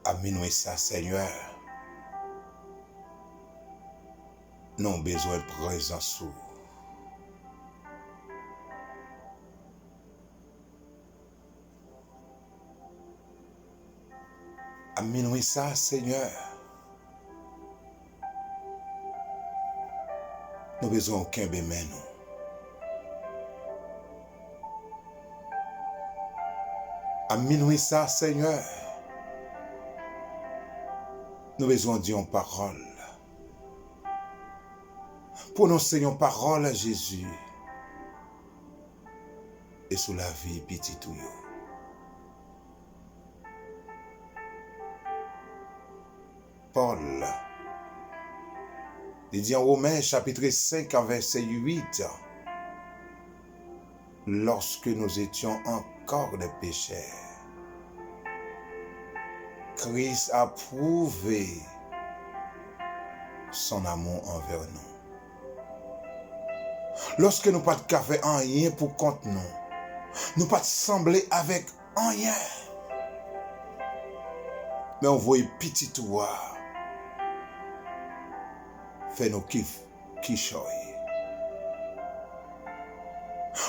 Aminoué ça, Seigneur. Nous avons besoin de présence. Aminoué ça, Seigneur. Nous avons besoin aucun bémen. Aminoué ça, Seigneur. Nous avons besoin d'une parole. Prononcez une parole à Jésus et sous la vie petit tout. Paul, il dit en Romains chapitre 5 verset 8, lorsque nous étions encore des pécheurs, Christ a prouvé son amour envers nous. Lorsque nous pas de faire rien pour contre nous pas de sembler avec rien, mais on voit petit toi fait nos kiff qui choy.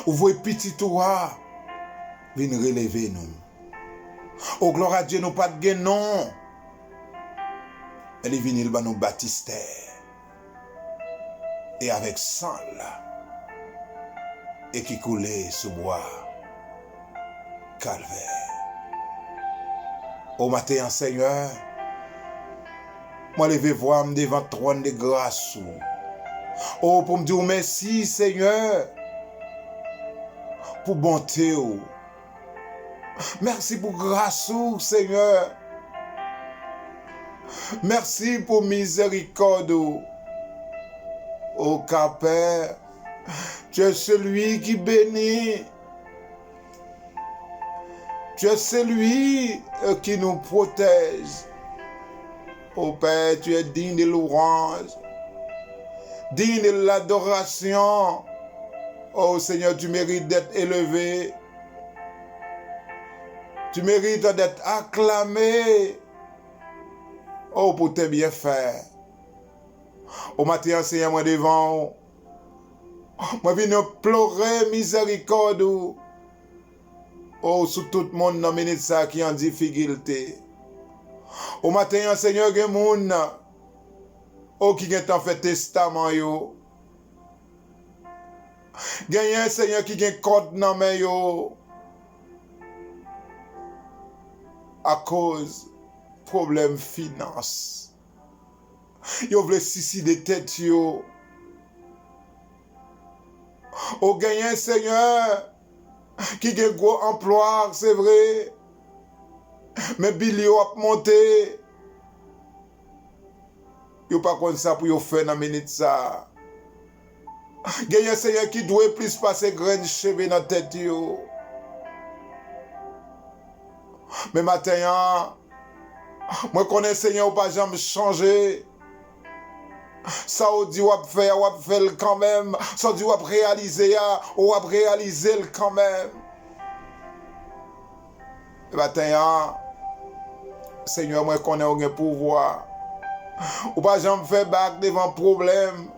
On voit petit toi venir relever nous. Oh gloire à Dieu, nous pas de non. Elle est venue nous baptiser. Et avec sang là, et qui coulait sous bois calvaire. Au matin, Seigneur, moi levé voir devant le trône de grâce. Oh, pour me dire merci, Seigneur, pour bonté. Merci pour grâce, Seigneur. Merci pour miséricorde. Oh, Père, tu es celui qui bénit. Tu es celui qui nous protège. Oh Père, tu es digne de louange, digne de l'adoration. Oh Seigneur, tu mérites d'être élevé. Tu mérites d'être acclamé. Oh, pour tes bienfaits. Au matin, Seigneur, moi devant. Moi viens pleurer miséricorde. Oh, sur tout le monde dans minute ça qui en difficulté. Au matin, Seigneur, il y a des gens qui ont fait testament. Il y a un Seigneur qui a code dans main à cause de problème finance. Ils veulent suicider tête. Au gagnant Seigneur qui a un gros emploi, c'est vrai, mais Billy a monté. Ils pas comme ça pour faire dans minute ça. Gagnant Seigneur qui doit plus passer grain cheveux dans tête. Mais maintenant, moi connais Seigneur ou pas jamais changer. Ça on dit ou faire quand même. Ça on dit ou réaliser ou réaliser quand même. Et maintenant, Seigneur, moi connais au pouvoir. Ou pas jamais faire back devant problème.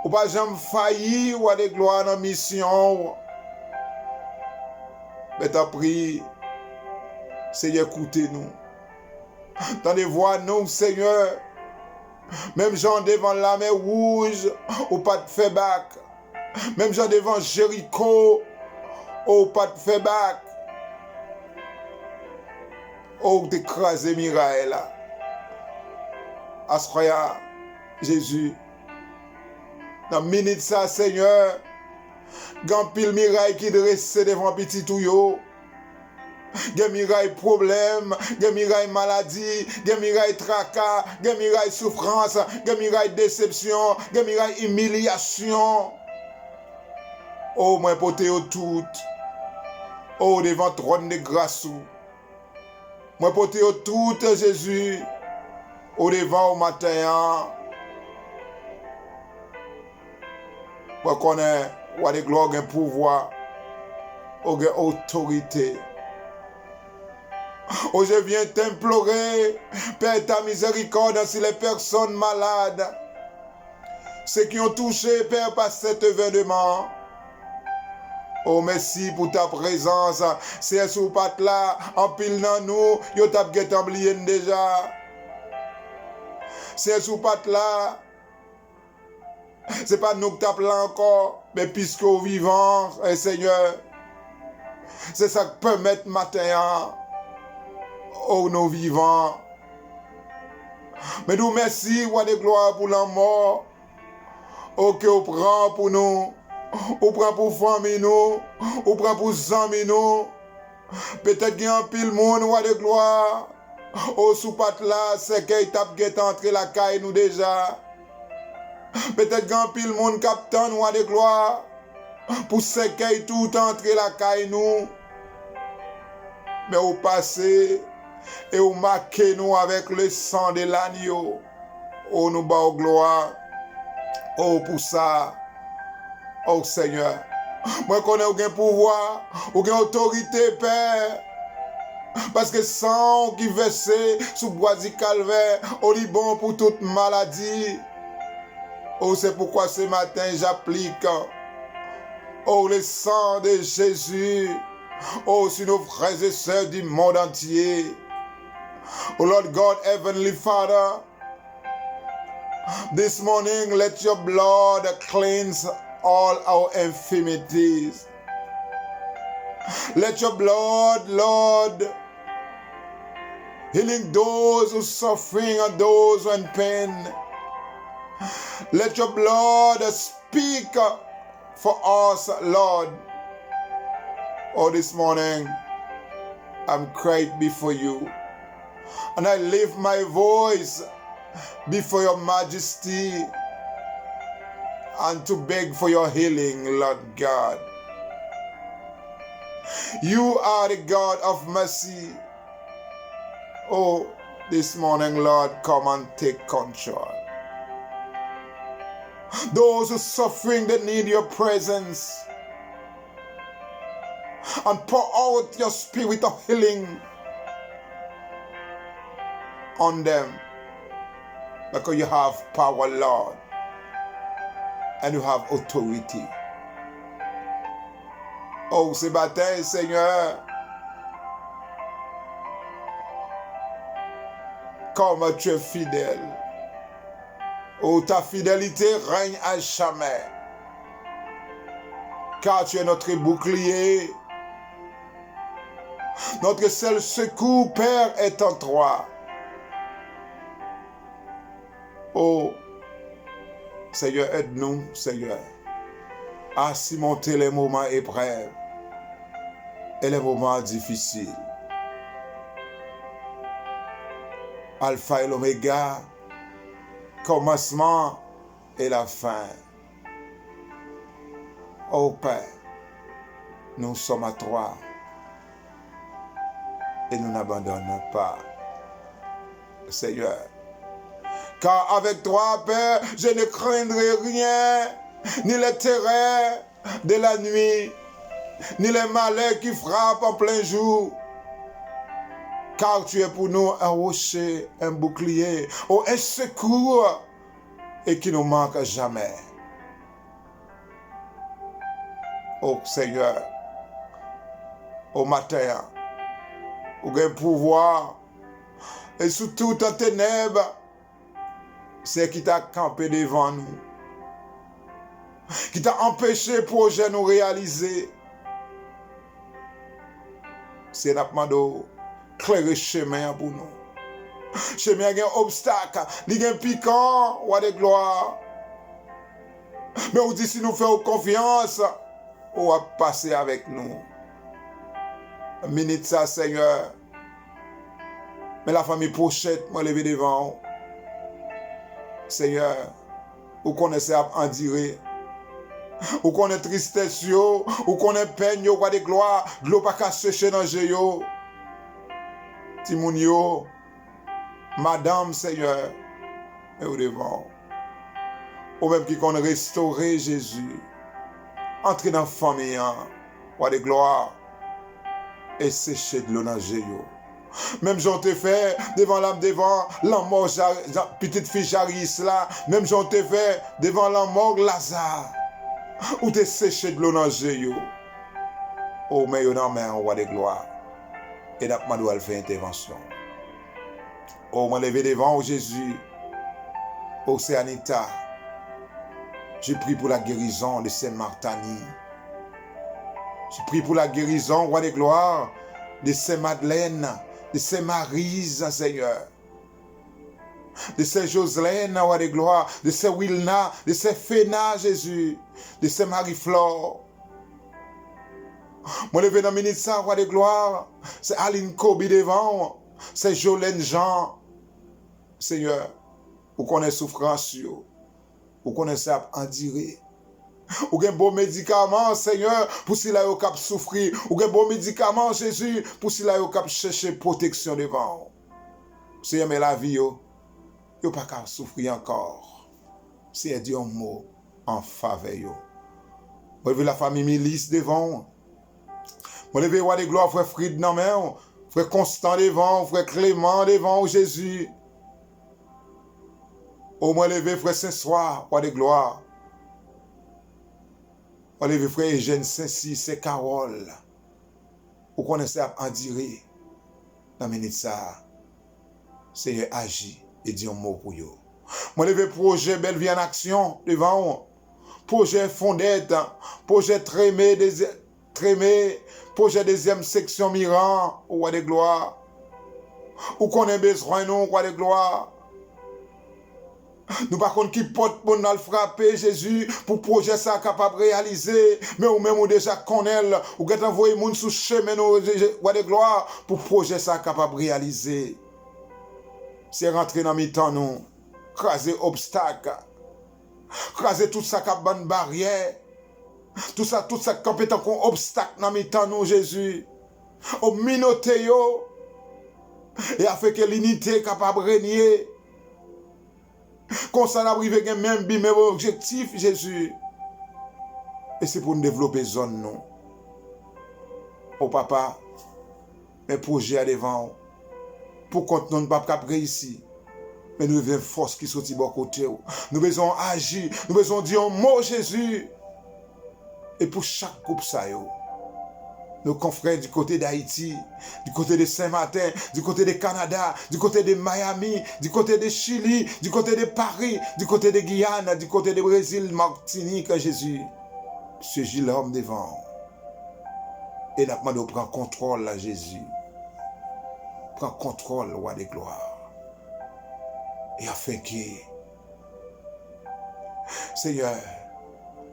Ou pas jamais faillir ou à des gloires dans mission. Mais t'as pris, Seigneur, écoutez-nous. Tendez voir nous, Seigneur. Même gens devant la mer rouge, ou pas de fait back. Même gens devant Jéricho, ou pas de fait back. Ou d'écraser Mirail là. Asroya, Jésus. Dans minute ça, Seigneur, grand pile Mirail qui dresse devant petit touyo. Gen miraille problème, gen miraille maladie, gen miraille tracas, gen miraille souffrance, gen miraille déception, gen miraille humiliation. Oh, moi pote yo tout. Oh, devant trône de grâce. Moi pote yo tout, Jésus. Oh, devant au matin. Moi connais, ou de gloire, gen pouvoir, ou gen autorité. Oh, je viens t'implorer, Père, ta miséricorde sur les personnes malades, ceux qui ont touché, Père, par cet événement. Oh, merci pour ta présence. C'est sous pat là, en pile dans nous, yo t'a oublié déjà. C'est sous pat là. C'est pas nous qui t'appelons encore, mais puisque au vivant, Seigneur, c'est ça que permet matin, oh, nos vivants. Mais nous merci, roi de gloire, pour la mort, oh, que vous prend pour nous, ou prend pour famille nous, ou prend pour amis nous. Peut-être qu'il y a un pile monde, roi de gloire, oh, sous pat là, c'est qu'il tape guet entre la caille nous déjà. Peut-être qu'un pile monde captain roi de gloire pour séquer tout entre la caille nous. Mais au passé et au marqué nous avec le sang de l'agneau. Oh, nous bas gloire. Oh, pour ça. Oh, Seigneur. Moi, je connais aucun pouvoir, aucune autorité, Père. Parce que sang qui versé sous bois du calvaire, au bon pour toute maladie. Oh, c'est pourquoi ce matin j'applique, oh, le sang de Jésus, oh, sur nos frères et sœurs du monde entier. Oh, Lord God, Heavenly Father, this morning let your blood cleanse all our infirmities. Let your blood, Lord, healing those who are suffering and those who are in pain. Let your blood speak for us, Lord. Oh, this morning, I'm cried before you. And I lift my voice before your majesty and to beg for your healing, Lord God. You are the God of mercy. Oh, this morning, Lord, come and take control. Those who are suffering, they need your presence. And pour out your spirit of healing on them. Because you have power, Lord. And you have authority. Oh, ce matin, Seigneur, comme tu es fidèle. Oh, ta fidélité règne à jamais. Car tu es notre bouclier. Notre seul secours, Père, est en toi. Oh, Seigneur, aide-nous, Seigneur, à surmonter les moments épreuves et les moments difficiles. Alpha et l'oméga, commencement et la fin. Oh Père, nous sommes à toi et nous n'abandonnons pas, Seigneur. Car avec toi, Père, je ne craindrai rien, ni les terreurs de la nuit, ni les malheurs qui frappent en plein jour. Car tu es pour nous un rocher, un bouclier, oh, un secours, et qui ne manque jamais. Oh Seigneur, au matin, au un pouvoir, et sous toute ténèbres, c'est qui t'a campé devant nous, qui t'a empêché projet nous réaliser. C'est notre mando. Clairer chemin pour nous. Chemin a un obstacle, il y a un piquant, roi de gloire. Mais on dit si nous faisons confiance, on va passer avec nous. Minute ça, Seigneur. Mais la famille Pochette m'a levé devant. Seigneur, vous connaissez en dire. Vous connaissez tristesse, vous connaissez peine, roi de gloire. L'eau pas qu'à sécher dans le jeu. Timounio, Madame Seigneur, et au devant, ou même qui connaît restaurer Jésus, entrer dans la famille, roi de gloire, et sécher de l'eau dans le Même j'en t'ai fait devant la mort, petite fille Jaris là. Même j'en t'ai fait devant la mort Lazare. Ou t'es séché de l'eau dans le yo. Oh, mais yo nan men, roi de gloire. Et n'a pas doit faire intervention. Oh, moi levé devant Jésus. Oh, c'est Anita. Je prie pour la guérison de Saint-Martani. Je prie pour la guérison, roi de gloire, de Saint-Madeleine, de Saint-Maryse, Seigneur. De Saint-Joselaine, roi de gloire, de Saint-Wilna, de Saint-Féna, Jésus, de Saint-Marie-Flore. Moi, levé dans minute ça, roi de gloire, c'est Aline Kobi devant, c'est Jolène Jean. Seigneur, vous connaissez souffrance, vous connaissez enduré. Ou gen bon médicament, Seigneur, pour si la yo kap souffrir. Ou gen bon médicament, Jésus, pour si la yo kap chercher protection devant. Seigneur, mais la vie, yo pas kap souffrir encore. Seigneur, dit un mot en faveur, yo. Moi, la famille Milice devant. Moi, levé roi de gloire, frère Fried nan men, frère Constant devant, frère Clément devant, Jésus. Au moins levé frère Saint-Soir, roi de gloire. Moi, levé frère Eugène Saint-Cyr, c'est Carole. Vous connaissez à en dire, dans minute ça, Seigneur agit et dit un mot pour vous. Moi, levé projet Belle Vie en Action devant, projet Fondette, projet Trémé, projet deuxième section Miran, roi de gloire. Ou qu'on ait besoin, nous, roi de gloire. Nous par contre qui porte pour nous frapper Jésus pour projet ça capable de réaliser, mais ou même ou déjà connaît ou qui envoyé moun sous chemin nous roi de gloire pour projet ça capable de réaliser. C'est rentrer dans mi-temps nous, craser obstacle, craser tout ça cap bonne barrière. Tout ça compétent comme obstacle dans mi-temps nous Jésus. Au minoté yo et a fait que l'unité capable de régner. Comme ça, n'a privé même bi même objectif, Jésus. Et c'est pour nous développer zone, non. Oh papa, mes projets à devant, pour qu'on ne pas réussir. Mais nous avons une force qui sortit de côté. Nous devons agir, nous devons dire un mot, Jésus. Et pour chaque groupe, ça, nos confrères du côté d'Haïti, du côté de Saint-Martin, du côté de Canada, du côté de Miami, du côté de Chili, du côté de Paris, du côté de Guyane, du côté de Brésil, Martinique, Jésus. Ce Gilles l'homme devant. Et n'a pas de prendre contrôle, là, Jésus. Prends contrôle, roi de gloire. Et afin que, Seigneur,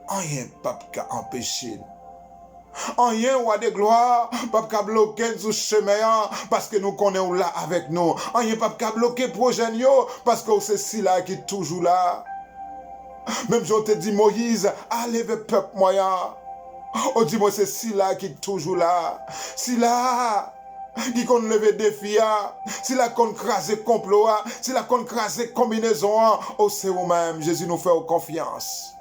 rien pas empêcher. Rien, roi de gloire, pas bloquer sous chemin parce que nous connaissons là avec nous. Rien pas bloquer projet parce que c'est si là qui est toujours là. Même je te dis Moïse, allez le peuple moyen. On dit moi c'est si là qui est toujours là. Si là qui qu'on lever défi, si là qu'on crase complot, si là qu'on crase combinaison, oh c'est vous-même, Jésus nous fait confiance.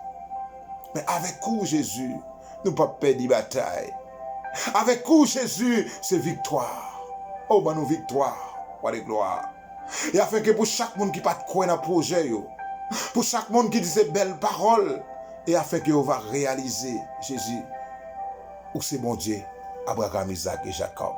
Mais avec où Jésus? Nous ne pouvons pas perdre la bataille. Avec où Jésus, c'est victoire. Oh, ben nous victoire, roi de gloire. Et afin que pour chaque monde qui n'a pas de quoi dans le projet, pour chaque monde qui dit ces belles paroles, et afin que va réaliser Jésus, où c'est mon Dieu, Abraham, Isaac et Jacob.